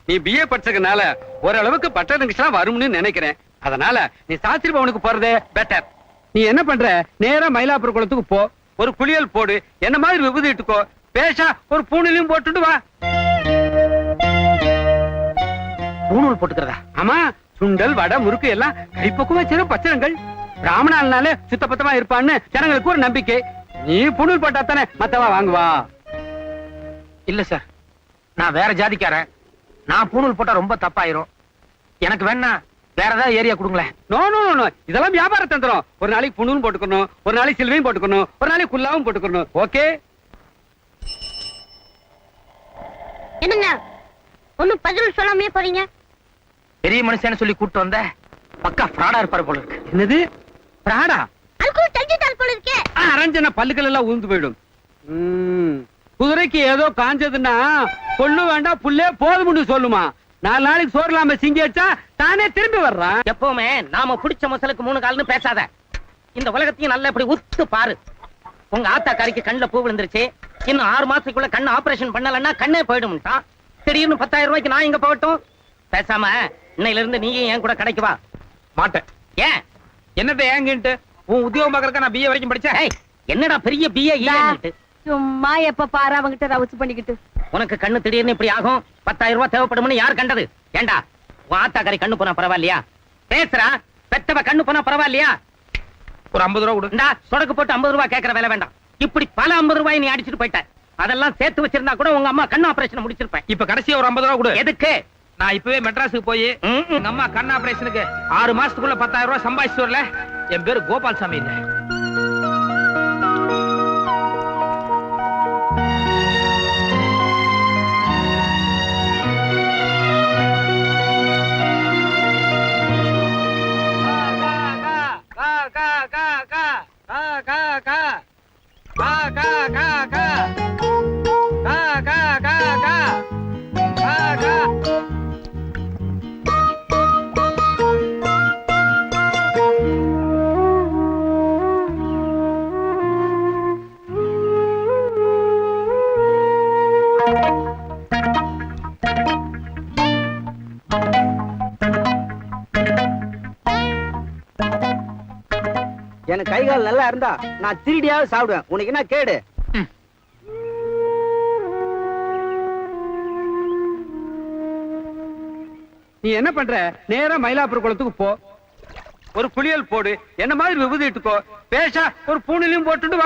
நீ பிஏ படிச்சதுனால ஓரளவுக்கு பட்டணம் வரும்னு நினைக்கிறேன். அதனால நீ சாஸ்திரி பவனுக்கு போறதே பெட்டர். நீ என்ன பண்ற, நேரா மயிலாப்பூர் குளத்துக்கு போ, ஒரு குளியல் போடு, என்ன மாதிரி விபூதி இட்டுக்கோ, பேஷா ஒரு பூணிலையும் போட்டுட்டு வா. பூணூல் போட்டுக்கிறதா? ஆமா, சுண்டல் வடை முறுக்கு எல்லாம் கைப்பக்குவ வச்சிரு பச்சனங்கள். பிராமணாலனாலே சுத்தபத்தமா இருப்பான்னு ஜனங்களுக்கு ஒரு நம்பிக்கை. நீ பூணூல் போட்டா தானே மத்தவா வாங்குவா. இல்ல சார், நான் வேற ஜாதிக்காரன். நான் பூணூல் போட்டா ரொம்ப தப்பாயிரும். எனக்கு வேணா வேற ஏதாவது ஏரியா கொடுங்களேன். நோ நோ நோ, இதெல்லாம் வியாபார தந்திரம். ஒரு நாளைக்கு புண்ணூல் போட்டுக்கணும், ஒரு நாளைக்கு சில்வையும் போட்டுக்கணும், ஒரு நாளைக்கு குல்லாவும் போட்டுக்கணும். ஓகே? என்னங்க ஒண்ணும் பதில் சொல்லாமே போறீங்க? பெரிய மனுஷன்னு சொல்லி கூட்டு வந்த பக்கா ஃப்ராடா இருப்பாரு போல இருக்கு. என்னது பிராடா? அதுக்குள்ள தெரிஞ்சுட்டால் போல இருக்கே. அரஞ்சன பல்லுகள் எல்லாம் உழுந்து போயிடும். குதிரைக்கு ஏதோ காஞ்சதுன்னா கொள்ளு வேண்டாம் புல்லே போதும்னு சொல்லுமா. 4 நாளைக்கு சோறு இல்லாம சிங்கி வச்சா தானே திரும்பி வர்றான். எப்பவுமே நாம பிடிச்ச மசலுக்கு 3 கால்னு பேசாத. இந்த உலகத்தையும் நல்லா இப்படி உத்து பாரு. உங்க ஆத்தாக்காரிக்கு கண்ணுல பூ விழுந்துருச்சு. இன்னும் 6 மாசத்துக்குள்ள கண்ணு ஆபரேஷன் பண்ணலன்னா கண்ணே போயிடும்ட்டான். திடீர்னு 10,000 ரூபாய்க்கு நான் இங்க போகட்டும். பேசாம இன்னையில இருந்து நீயும் என் கூட கடைக்கு வா. மாட்டேன். ஏன்? என்னத்த ஏங்கிட்டு உன் உத்தியோகம் பாக்குறக்க நான் பிஏ வரைக்கும் படிச்சேன். என்னடா பெரிய பிஏ இல்ல. சும்மா எப்ப பாரு அவங்கிட்ட ரவுச்சு பண்ணிக்கிட்டு. உனக்கு கண்ணு திடீர்னு இப்படி ஆகும், 10,000 ரூபாய் தேவைப்படும்னு யார் கண்டது? ஏண்டா உன் ஆத்தாக்காரி கண்ணு போனா பரவாயில்லையா? பேசுறா, பெத்தவ கண்ணு போனா பரவாயில்லையா? ஒரு 50 ரூபா கொடு. இந்தா சொடக்கு போட்டு 50 ரூபாய் கேட்கற வேலை வேண்டாம். இப்படி பல 50 ரூபாய் நீ அடிச்சுட்டு போயிட்ட. அதெல்லாம் சேர்த்து வச்சிருந்தா கூட உங்க அம்மா கண்ணு ஆபரேஷன் முடிச்சிருப்பேன். இப்ப கடைசியா ஒரு 50 ரூபா கொடு. எதுக்கு? நான் இப்பவே மெட்ராஸுக்கு போய் எங்க அம்மா கண் ஆபரேஷனுக்கு 6 மாசத்துக்குள்ள 10,000 ரூபாய் சம்பாதிச்சு வரல. என் பேரு கோபால் சாமி இல்ல. எனக்கு கை கால் நல்லா இருந்தா நான் திருடியாவது சாப்பிடுவேன். உனக்கு என்ன கேடு? நீ என்ன பண்ற, நேரா மயிலாப்பூர் குளத்துக்கு போ, ஒரு குளியல் போடு, என்ன மாதிரி விபூதி இட்டுக்கோ, பேஷா ஒரு பூணிலையும் போட்டுட்டு வா.